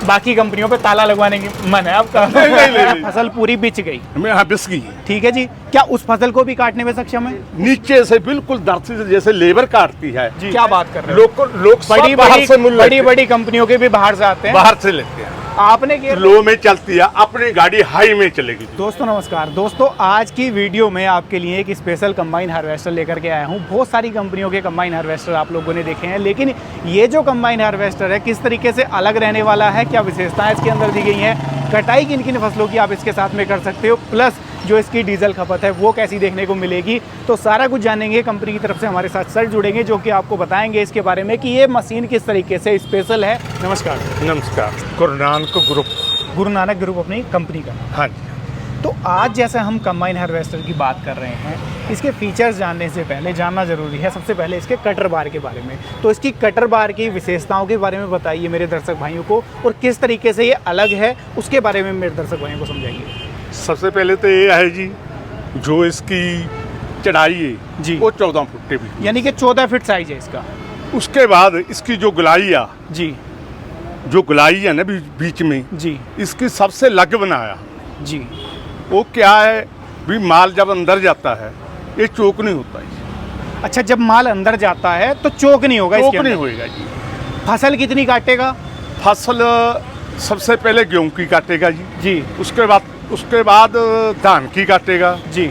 बाकी कंपनियों पे ताला लगवाने की मन है आपका? नहीं। फसल पूरी बिच गई। हाँ, बिस गई। ठीक है जी, क्या उस फसल को भी काटने में सक्षम है? नीचे से बिल्कुल धरती से जैसे लेबर काटती है। क्या बात कर रहे हो? लोग बड़ी कंपनियों के भी बाहर से आते हैं, बाहर से लेते हैं। आपने क्या लो में चलती है, अपनी गाड़ी हाई में चलेगी। दोस्तों नमस्कार। दोस्तों आज की वीडियो में आपके लिए एक स्पेशल कंबाइन हार्वेस्टर लेकर के आया हूं। बहुत सारी कंपनियों के कंबाइन हार्वेस्टर आप लोगों ने देखे हैं, लेकिन ये जो कंबाइन हार्वेस्टर है किस तरीके से अलग रहने वाला है, क्या विशेषताएं इसके अंदर दी गई हैं, कटाई किन किन फसलों की आप इसके साथ में कर सकते हो, प्लस जो इसकी डीजल खपत है वो कैसी देखने को मिलेगी, तो सारा कुछ जानेंगे। कंपनी की तरफ से हमारे साथ सर जुड़ेंगे जो कि आपको बताएंगे इसके बारे में कि ये मशीन किस तरीके से स्पेशल है। नमस्कार। नमस्कार। गुरु नानक ग्रुप अपनी कंपनी का। हाँ जी। तो आज जैसे हम कंबाइन हार्वेस्टर की बात कर रहे हैं, इसके फीचर्स जानने से पहले जानना ज़रूरी है सबसे पहले इसके कटर बार के बारे में। तो इसकी कटर बार की विशेषताओं के बारे में बताइए मेरे दर्शक भाइयों को, और किस तरीके से ये अलग है उसके बारे में मेरे दर्शक भाइयों को समझाइए। सबसे पहले तो ये है जी, जो इसकी चढ़ाई है जी वो 14 फुट के भी, यानी कि 14 फीट साइज है इसका। उसके बाद इसकी जो गुलाई है जी, जो गुलाई है ना बीच में जी, इसकी सबसे लग बनाया जी। वो क्या है भी, माल जब अंदर जाता है ये चोक नहीं होता है। अच्छा, जब माल अंदर जाता है तो चोक नहीं होगा, चोक नहीं होएगा जी। फसल कितनी काटेगा? फसल सबसे पहले गेहूं की काटेगा जी, जी। उसके बाद धान की काटेगा जी,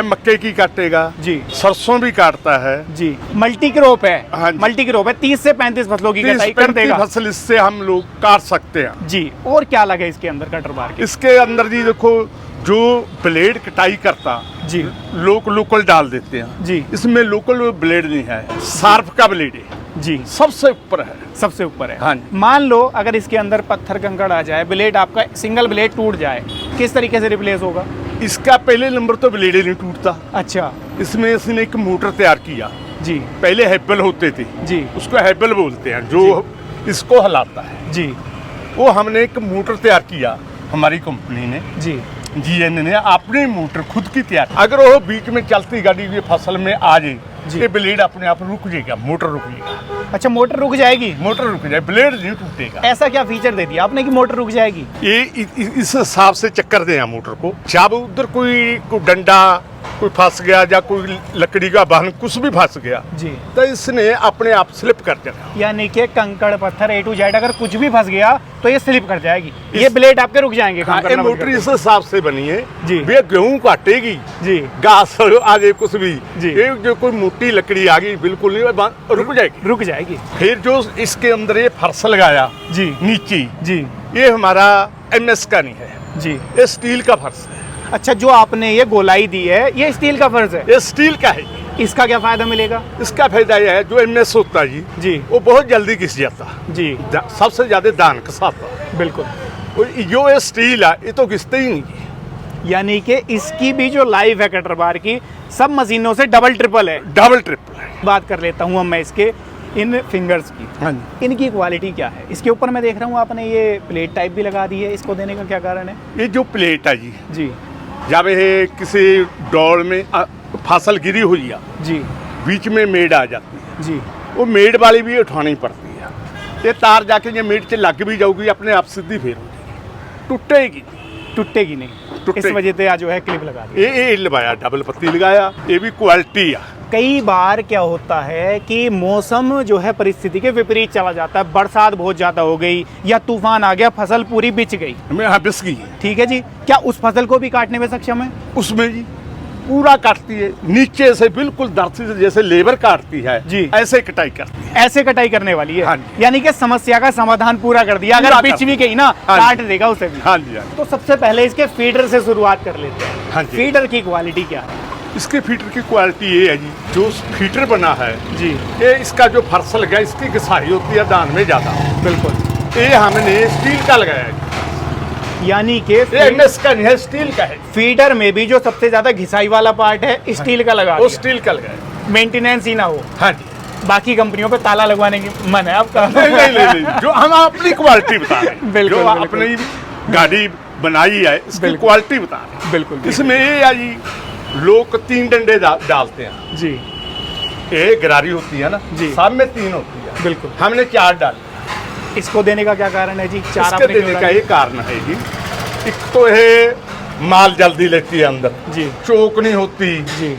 मक्के की काटेगा जी, सरसों भी काटता है जी। मल्टी क्रॉप है। हाँ जी। मल्टी क्रॉप है, 30 से 35 फसलों की कटाई कर देगा। फसल इससे हम लोग काट सकते हैं जी। और क्या लगे इसके अंदर कटर बार के? इसके अंदर जी देखो, जो ब्लेड कटाई करता जी, लोकल डाल देते हैं जी। इसमें लोकल ब्लेड नहीं है, शार्प का ब्लेड है जी, सबसे ऊपर है। सबसे ऊपर है। हाँ जी। मान लो अगर इसके अंदर पत्थर कंकड़ आ जाए, ब्लेड आपका सिंगल ब्लेड टूट जाए, किस तरीके से रिप्लेस होगा? इसका पहले नंबर तो ब्लेड ही नहीं टूटता। अच्छा। इसमें इसने एक मोटर तैयार किया जी। पहले हैबल होते थे जी, उसको हैबल बोलते हैं, जो इसको हिलाता है जी। वो हमने एक मोटर तैयार किया, हमारी कंपनी ने जी, GN ने अपनी मोटर खुद की तैयार। अगर वो बीच में चलती गाड़ी की फसल में आ जाए, ये ब्लेड अपने आप रुक जाएगा, मोटर रुक जाएगा। अच्छा, मोटर रुक जाएगी? मोटर रुक जाए, ब्लेड नहीं टूटेगा। ऐसा क्या फीचर दे दिया आपने कि मोटर रुक जाएगी? ये इस हिसाब से चक्कर दें मोटर को, जब उधर कोई डंडा कोई फंस गया या कोई लकड़ी का वाहन कुछ भी फंस गया जी, तो इसने अपने आप स्लिप कर जाना। यानी कि कंकड़ पत्थर A to Z अगर कुछ भी फंस गया तो ये स्लिप कर जाएगी, ये ब्लेड आपके रुक जाएंगे। हाँ, ये मोटर इस हिसाब से बनी है जी, भैया गेहूं काटेगी जी, घास आगे कुछ भी जी, ये जो कोई मोटी लकड़ी आ गई बिल्कुल नहीं, रुक जाएगी। फिर जो इसके अंदर ये फर्श लगाया जी नीचे जी, ये हमारा MS का नहीं है जी, ये स्टील का फर्श है। अच्छा, जो आपने ये गोलाई दी है ये स्टील का फर्श है? ये स्टील का है। इसका क्या फायदा मिलेगा? इसका फायदा यह है, जो MS होता है जी, वो बहुत जल्दी घिस जाता जी, सबसे ज्यादा दान कसाता। बिल्कुल। जो ये स्टील है ये तो घिसते ही नहीं। यानी कि इसकी भी जो लाइफ है कटर बार की सब मशीनों से डबल ट्रिपल है। बात कर लेता हूँ मैं इसके इन फिंगर्स की। हाँ जी। इनकी क्वालिटी क्या है? इसके ऊपर मैं देख रहा हूँ आपने ये प्लेट टाइप भी लगा दी है, इसको देने का क्या कारण है? ये जो प्लेट है जी, जी, जब ये किसी डोल में फसल गिरी हुई है जी, बीच में मेड आ जाती है जी, वो मेड वाली भी उठानी पड़ती है। ये तार जाके ये मेड से लग भी जाऊगी अपने आप सीधी फेर हो जाएगी, टूटेगी नहीं। इस वजह से आज जो है क्लिप लगा दी। ये लगाया, डबल पत्ती लगाया, ये भी क्वालिटी है। कई बार क्या होता है कि मौसम जो है परिस्थिति के विपरीत चला जाता है, बरसात बहुत ज़्यादा हो गई या तूफान आ गया, फसल पूरी बिच गई। बिस गई। ठीक है जी, क्या उस फसल को भी काटने में सक्षम है? उसमें जी पूरा काटती है, नीचे से बिल्कुल धरती से जैसे लेबर काटती है जी, ऐसे कटाई करती है। ऐसे कटाई करने वाली है। हाँ, यानी कि समस्या का समाधान पूरा कर दिया, अगर बिच भी गई ना काट देगा उसे भी। हाँ जी। तो सबसे पहले इसके फीडर से शुरुआत कर लेते हैं। हाँ जी। फीडर की क्वालिटी क्या है? इसके फीडर की क्वालिटी ये है जी, जो फीडर बना है जी, ये इसका जो फर्श लगा इसकी घिसाई होती है दान में ज्यादा। बिल्कुल। ये हमने स्टील का लगाया है, यानी कि MS का नहीं है, स्टील का है। फीडर में भी जो सबसे ज्यादा घिसाई वाला पार्ट है स्टील का लगा वो स्टील का लगाया, मेंटेनेंस ही ना हो। हाँ जी। बाकी कंपनियों पे ताला लगवाने की मन है आपका? नहीं, जो हम अपनी क्वालिटी बता रहे हैं, बिल्कुल, जो अपनी गाड़ी बनाई है इसकी क्वालिटी बता रहे हैं। बिल्कुल। इसमें ये है जी, लोग 3 डंडे डालते हैं जी, ये गरारी होती है ना जी, सब में 3 होती है, बिल्कुल। हमने 4 डाले। इसको देने का क्या कारण है जी? चार इसके आपने क्यों देने का डाली? ये कारण है जी, एक तो ये माल जल्दी लेती है अंदर जी चोक नहीं होती, जी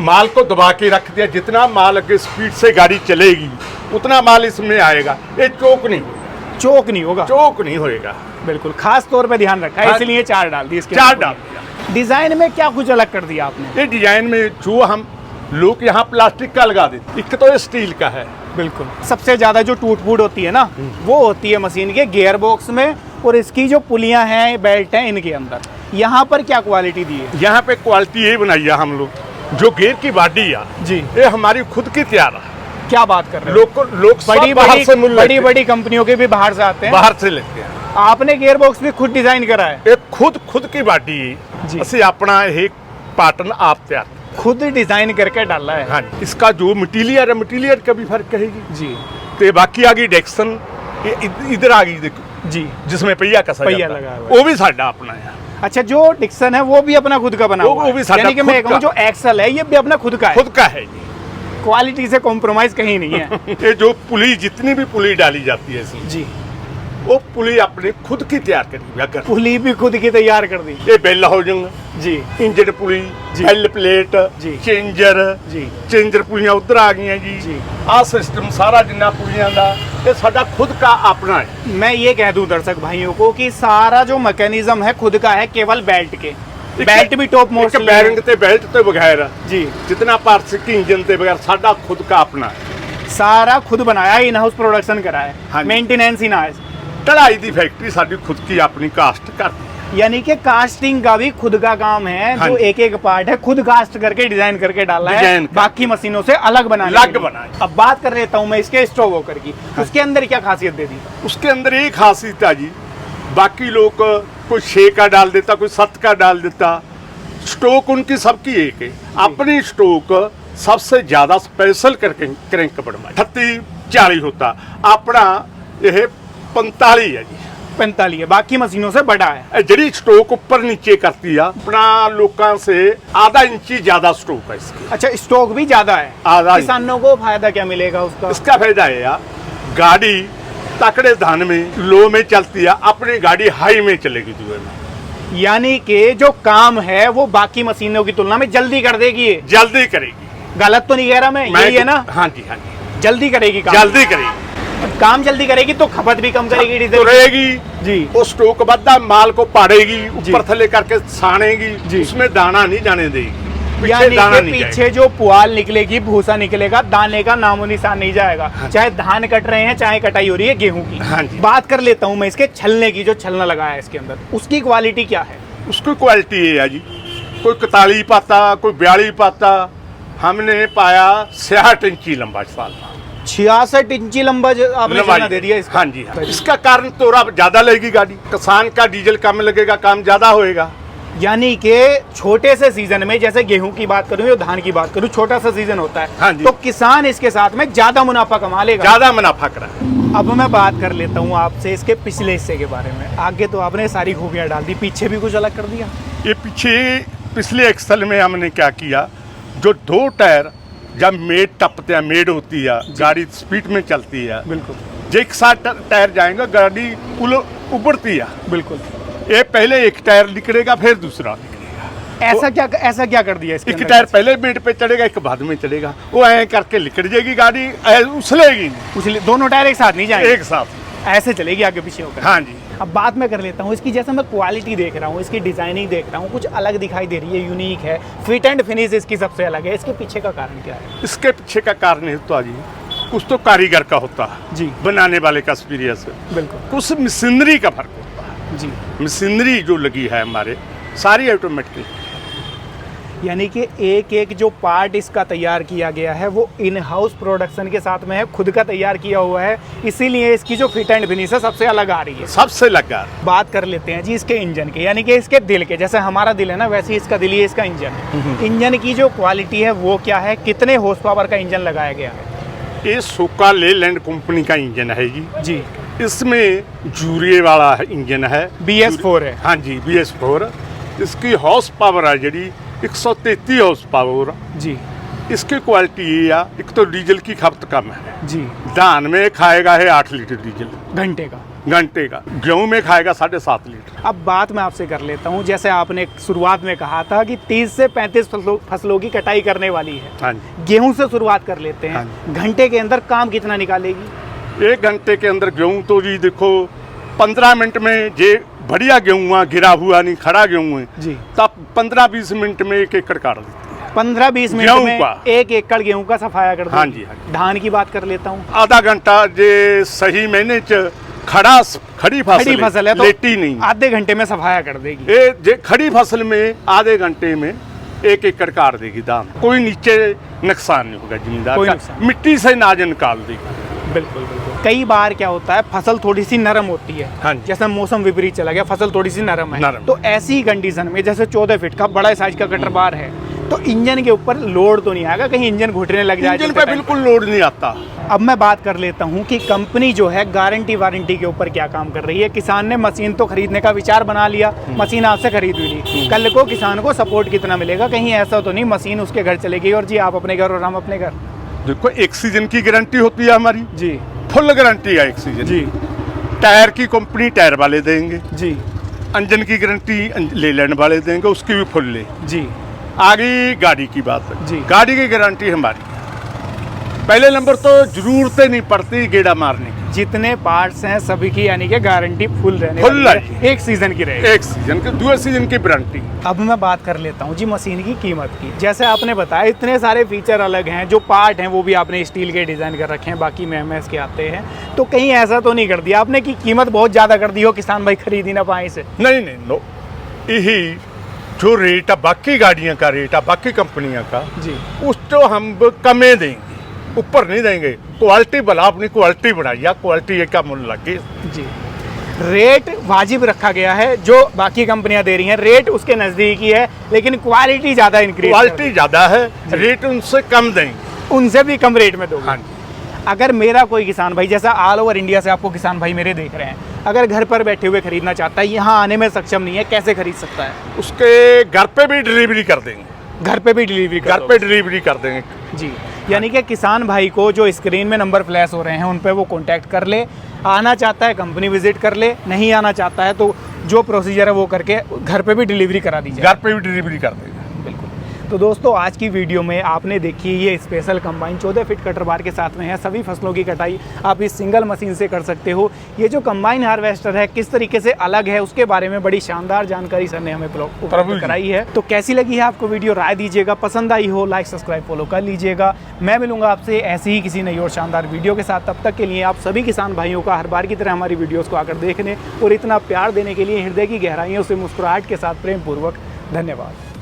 माल को दबा के रख दिया, जितना माल अगर स्पीड से गाड़ी चलेगी उतना माल इसमें आएगा, ये चोक नहीं होगा, चोक नहीं होगा, चोक नहीं होएगा। बिल्कुल खास तौर पे ध्यान रखा है, हाँ। इसलिए चार डाल दी इसके चार अंदर। डाल दिया। डिजाइन में क्या कुछ अलग कर दिया आपने? ये डिजाइन में जो हम लोग यहाँ प्लास्टिक का लगा देते, एक तो ये स्टील का है। बिल्कुल सबसे ज्यादा जो टूट फूट होती है ना, वो होती है मशीन के गियर बॉक्स में, और इसकी जो पुलियां हैं, बेल्ट हैं, इनके अंदर। यहाँ पर क्या क्वालिटी दी है? यहाँ पे क्वालिटी ये बनाई है हम लोग, जो गेयर की बॉडी है जी ये हमारी खुद की तैयार है। क्या बात कर रहे हो? लोग सब बाहर से मूल लेते हैं, बड़ी कंपनियों के भी बाहर से आते हैं, बाहर से लेते हैं। आपने गियर बॉक्स भी खुद डिजाइन करा है? ये खुद की बाडी जी। ਅਸੀਂ ਆਪਣਾ ਇਹ पैटर्न आप तैयार, खुद डिजाइन करके डाला है? हाँ जी। इसका जो मटीरियल है, मटीरियल का भी फर्क रहेगी जी तो बाकी आ गई डेक्सन, ये इधर आ गई देखो, जी। जिसमें पहिया कसा पहिया जाता है, लगा हुआ है। वो भी साडा अपना है। अच्छा, जो डिक्सन है वो भी अपना खुद का बना वो हुआ है? भी साडा यानी कि मैं खुद कहूँ का। जो एक्सल है ये भी अपना खुद का है? खुद का है जी। क्वालिटी से कॉम्प्रोमाइज कहीं नहीं है। ये जो पुली, जितनी भी पुली डाली जाती है इसमें, जी वो पुली अपने खुद की तैयार करी अगर पुली भी खुद की तैयार कर दी? ये बेल हो जाऊंगा जी इंजन पुली, जी। बेल प्लेट, जी। चेंजर, जी चेंजर पुलियां उधर आ गई जी, जी। आ सिस्टम सारा जिन्ना पुलियां का ये साडा खुद का अपना है। मैं ये कह दूं दर्शक भाइयों को कि सारा जो मैकेनिज्म है खुद का है, केवल बेल्ट के। बेल्ट भी टॉप मोस्ट एक बैरिंग ते बेल्ट ते बगैर जी, जितना पार्ट्स की इंजन ते बगैर साडा खुद का अपना है। सारा खुद बनाया, इन हाउस प्रोडक्शन करा हाँ है, जी। Maintenance in house. कढ़ाई दी फैक्ट्री साडी खुद की अपनी कास्ट करती यानी कि कास्टिंग का भी खुद का काम है, हाँ जो जी। एक एक पार्ट है खुद कास्ट करके डिजाइन करके डाला है, डिजाइन कर- बाकी मशीनों से अलग बनाने अलग के लिए। बनाए। अब बात कर लेता हूँ मैं इसके स्टोव वोकर की, उसके अंदर क्या खासियत दे दी? है। उसके अंदर एक खासियत है जी, बाकी लोग कोई 6 का डाल देता, कोई 7 का डाल देता, स्टोक उनकी सबकी एक है। अपनी स्टोक सबसे ज्यादा स्पेशल करके क्रैंक बनवाई 38-40 होता, अपना यह 45 है जी। 45 है, बाकी मशीनों से बड़ा है। ਇਹ ਜਿਹੜੀ स्टोक ऊपर नीचे करती है अपना लोगों से आधा इंची ज्यादा स्टोक है इसकी। अच्छा, स्टॉक भी ज्यादा है। आधा किसानों को फायदा क्या मिलेगा उसका? इसका फायदा है यार, गाड़ी तकड़े धान में लो में चलती है, अपनी गाड़ी हाई में चलेगी दुए में, यानी कि जो काम है वो बाकी मशीनों की तुलना में जल्दी कर देगी ये। जल्दी करेगी। गलत तो नहीं कह रहा मैं, यही है ना? हाँ जी, हाँ जी, जल्दी करेगी काम। जल्दी करेगी काम जल्दी करेगी तो खपत भी कम करेगी तो डीजल की। रहेगी जी वो स्टोक बद्दा माल को पाड़ेगी, जी। ऊपर थले करके छानेगी, जी। उसमें दाना नहीं जाने देगी, यानी पीछे दाना कि नहीं पीछे जाएगा। जो पुआल निकलेगी, भूसा निकलेगा, दाने का नामो निशान नहीं जाएगा। हाँ। चाहे धान कट रहे हैं, चाहे कटाई हो रही है गेहूं की। हाँ जी। बात कर लेता हूं मैं इसके छलने की, जो छलना लगाया है इसके अंदर, उसकी क्वालिटी क्या है? उसकी क्वालिटी ये है जी, कोई 41 पाता, कोई 42 पाता, हमने पाया 66 इंची लंबा साल 66 इंची लंबा आपने छलना दे दिया इसका? हाँ जी, हाँ। इसका कारण तोरा ज्यादा लगेगी गाड़ी, किसान का डीजल कम लगेगा, काम ज्यादा होएगा। यानी कि छोटे से सीजन में, जैसे गेहूं की बात करूं या धान की बात करूं, छोटा सा सीजन होता है, हाँ जी। तो किसान इसके साथ में ज्यादा मुनाफा कमा लेगा। ज्यादा मुनाफा करा। अब मैं बात कर लेता हूं आपसे इसके पिछले हिस्से के बारे में। आगे तो आपने सारी खूबियां डाल दी, पीछे भी कुछ अलग कर दिया? ये पिछले एक्सल में हमने क्या किया, जो 2 टायर जब मेड टपते हैं, मेड होती है, गाड़ी स्पीड में चलती है, बिल्कुल जो एक साथ टायर जाएंगे गाड़ी उबड़ती है, बिल्कुल। ये पहले एक टायर निकलेगा फिर दूसरा निकलेगा। ऐसा क्या कर दिया इसके एक अंदर? टायर पहले मेड पे चढ़ेगा, एक बाद में चढ़ेगा, वो ऐ करके लिकड़ जाएगी गाड़ी, उछलेगी नहीं, उसलिए दोनों टायर एक साथ नहीं जाएंगे, एक साथ। ऐसे चलेगी आगे पीछे होकर। हाँ जी। अब बात मैं कर लेता हूँ इसकी, जैसे मैं क्वालिटी देख रहा हूँ, इसकी डिजाइनिंग देख रहा हूँ, कुछ अलग दिखाई दे रही है, यूनिक है, फिट एंड फिनिश इसकी सबसे अलग है। इसके पीछे का कारण क्या है? इसके पीछे का कारण है तो जी, कुछ तो कारीगर का होता है जी बनाने वाले का एक्सपीरियंस, बिल्कुल कुछ मशीनरी का फर्क होता है। जी। मशीनरी जो लगी है हमारे सारी ऑटोमेटिक, यानी कि एक एक जो पार्ट इसका तैयार किया गया है वो इन हाउस प्रोडक्शन के साथ में है, खुद का तैयार किया हुआ है, इसीलिए इसकी जो फिट एंड फिनिश है सबसे अलग आ रही है। सबसे लगा। बात कर लेते हैं जी इसके इंजन के, यानी कि इसके दिल के। जैसे हमारा दिल है ना, वैसे ही इसका दिल ही इसका इंजन। इंजन की जो क्वालिटी है वो क्या है, कितने हॉर्स पावर का इंजन लगाया गया है? ये सोका लेलैंड कंपनी का इंजन है जी। जी। इसमें जूरिए वाला इंजन है, BS4 है। हाँ जी, BS4। इसकी हॉर्स पावर है जी 133 हॉर्स पावर। जी। इसकी क्वालिटी ये है, एक तो डीजल की खपत कम है। जी। धान में खाएगा है 8 लीटर डीजल घंटे का। घंटे का। गेहूं में खाएगा 7.5 लीटर। अब बात मैं आपसे कर लेता हूँ, जैसे आपने शुरुआत में कहा था कि 30 से 35 फसलों की कटाई करने वाली है। हाँ जी। गेहूं से शुरुआत कर लेते हैं। हाँ घंटे के अंदर काम कितना निकालेगी? 1 घंटे के अंदर गेहूं तो जी देखो 15 मिनट में जे बढ़िया गेहूं गिरा हुआ नहीं खड़ा गेहूं है जी, तब 15-20 मिनट में 1 एकड़ काट देते हैं। 15-20 मिनट गेहूं में का। 1 एकड़ गेहूं का सफाया कर दो। हाँ जी, हाँ जी। धान की बात कर लेता हूँ। आधा घंटा जे सही महीने च खड़ी फसल है तो लेटी नहीं, आधे घंटे में सफाया कर देगी। ये जे खड़ी फसल में आधे घंटे में 1 एकड़ काट देगी धान। कोई नीचे नुकसान नहीं होगा जमींदार कोई का, नुकसान। मिट्टी से नाज निकाल देगी। बिल्कुल बिल्कुल। कई बार क्या होता है, फसल थोड़ी सी नरम होती है। हाँ जी। जैसे मौसम विपरीत चला गया, फसल थोड़ी सी नरम है। नरम। तो ऐसी कंडीशन में जैसे 14 फीट का बड़ा साइज का कटर बार है, तो इंजन के ऊपर लोड तो नहीं आएगा, कहीं इंजन घुटने लग जाए? इंजन पे बिल्कुल लोड नहीं आता। अब मैं बात कर लेता हूं कि कंपनी जो है गारंटी वारंटी के ऊपर क्या काम कर रही है। किसान ने मशीन तो खरीदने का विचार बना लिया, मशीन आपसे खरीद भी ली, कल को किसान को सपोर्ट कितना मिलेगा? कहीं ऐसा तो नहीं मशीन उसके घर चलेगी और जी आप अपने घर और हम अपने घर? देखो 1 सीजन की गारंटी होती है हमारी जी। फुल गारंटी है 1 सीजन जी। टायर की कंपनी टायर वाले देंगे जी। इंजन की गारंटी ले लैंड वाले देंगे, उसकी भी फुल ले। जी। आगे गाड़ी की बात है जी। गाड़ी की गारंटी हमारी पहले नंबर तो जरूरत नहीं पड़ती गेड़ा मारने की। जितने पार्ट्स हैं सभी की यानी कि गारंटी फुल रहने फुल वाली है। रहेगी। 1 सीजन की रहेगी। 1 सीजन की 2 सीजन की गारंटी। अब मैं बात कर लेता हूँ जी मशीन की कीमत की। जैसे आपने बताया इतने सारे फीचर अलग हैं, जो पार्ट हैं वो भी आपने स्टील के डिज़ाइन कर रखे हैं, बाकी में एमएस के आते हैं। तो कहीं ऐसा तो नहीं कर दिया आपने कि कीमत बहुत ज़्यादा कर दी हो, किसान भाई खरीद ही ना पाए इसे? नहीं नो, यही जो रेट है बाकी गाड़ियों का रेट है बाकी कंपनियों का जी। उस तो हम कमे देंगे, ऊपर नहीं देंगे। क्वालिटी भला अपनी क्वालिटी बढ़ाइए, क्वालिटी का मूल्य लगे जी। रेट वाजिब रखा गया है, जो बाकी कंपनियां दे रही हैं रेट उसके नज़दीक ही है, लेकिन क्वालिटी ज़्यादा इंक्रीज, क्वालिटी ज़्यादा है, रेट उनसे कम देंगे, उनसे भी कम रेट में दोगे। हाँ। अगर मेरा कोई किसान भाई, जैसा ऑल ओवर इंडिया से आपको किसान भाई मेरे देख रहे हैं, अगर घर पर बैठे हुए खरीदना चाहता है, यहाँ आने में सक्षम नहीं है, कैसे खरीद सकता है? उसके घर पे भी डिलीवरी कर देंगे। घर पे भी डिलीवरी घर पे डिलीवरी कर देंगे जी। यानी कि किसान भाई को जो स्क्रीन में नंबर फ्लैश हो रहे हैं उन पे वो कांटेक्ट कर ले, आना चाहता है कंपनी विजिट कर ले, नहीं आना चाहता है तो जो प्रोसीजर है वो करके घर पे भी डिलीवरी करा दीजिए। घर पे भी डिलीवरी कर देंगे। बिल्कुल। तो दोस्तों आज की वीडियो में आपने देखी ये स्पेशल कंबाइन 14 फीट कटर बार के साथ में है। सभी फसलों की कटाई आप इस सिंगल मशीन से कर सकते हो। ये जो कंबाइन हार्वेस्टर है किस तरीके से अलग है उसके बारे में बड़ी शानदार जानकारी सर ने हमें उपलब्ध कराई है। तो कैसी लगी है आपको वीडियो, राय दीजिएगा। पसंद आई हो लाइक सब्सक्राइब फॉलो कर लीजिएगा। मैं मिलूंगा आपसे ऐसी ही किसी नई और शानदार वीडियो के साथ। तब तक के लिए आप सभी किसान भाइयों का हर बार की तरह हमारी वीडियोज़ को आकर देखने और इतना प्यार देने के लिए हृदय की गहराइयों से मुस्कुराहट के साथ प्रेम पूर्वक धन्यवाद।